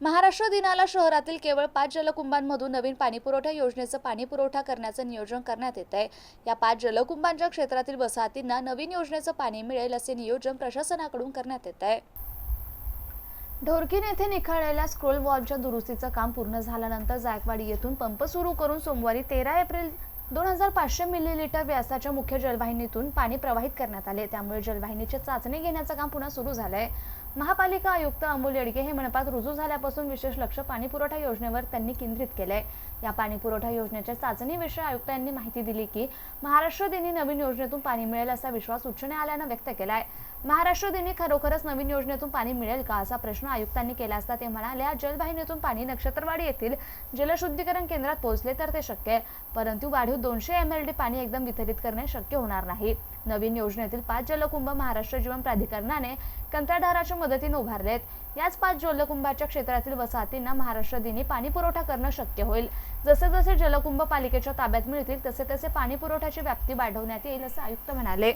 महाराष्ट्र दिनाला शहरातील केवळ 5 जलकुंभांमधून नवीन पाणीपुरवठा योजनेचं पाणीपुरवठा करण्याचं नियोजन करण्यात येत आहे। या 5 जलकुंभांच्या क्षेत्रातील वसाहतींना नवीन योजनेचं पाणी मिळेल असे नियोजन प्रशासनाकडून करण्यात येत आहे। ढोरकीन येथे निखळलेल्या स्क्रोल वॉलच्या दुरुस्तीचं काम पूर्ण झाल्यानंतर जायकवाडी येथून पंप सुरू करून सोमवारी 13 एप्रिल 2500 मिलीलीटर व्यासाच्या मुख्य जलवाहिनीतून पाणी प्रवाहित करण्यात आले। त्यामुळे जलवाहिनीची चाचणी घेण्याचं काम पुन्हा सुरू झालंय। महापालिका आयुक्त अमोल येडगे हे मनपात रुजू झाल्यापासून विशेष लक्ष पाणीपुरवठा योजनेवर त्यांनी केंद्रित केलंय। या पाणीपुरवठा योजनेच्या चाचणीविषयी आयुक्तांनी माहिती दिली की महाराष्ट्र दिनी नवीन योजनेतून पाणी मिळेल असा विश्वास उच्च न्यायालयानं व्यक्त केलाय। महाराष्ट्र दिनी खरोखरच नवीन योजनेतून पाणी मिळेल का असा प्रश्न आयुक्तांनी केला असता ते म्हणाले, या जलवाहिनीतून पाणी नक्षत्रवाडी येथील जलशुद्धीकरण केंद्रात पोहोचले तर ते शक्य आहे, परंतु वाढीव 200 mld पाणी एकदम वितरित करणे शक्य होणार नाही। नवीन योजनेतील 5 जलकुंभ महाराष्ट्र जीवन प्राधिकरणाने कंत्राटदाराच्या मदतीने उभारलेत। याच 5 जलकुंभाच्या क्षेत्रातील वसाहतींना महाराष्ट्र दिनी पाणी पुरवठा करणं शक्य होईल। जसे जसे जलकुंभ पालिकेच्या ताब्यात मिळतील तसे तसे पाणी पुरवठ्याची व्याप्ती वाढवण्यात येईल असं आयुक्त म्हणाले।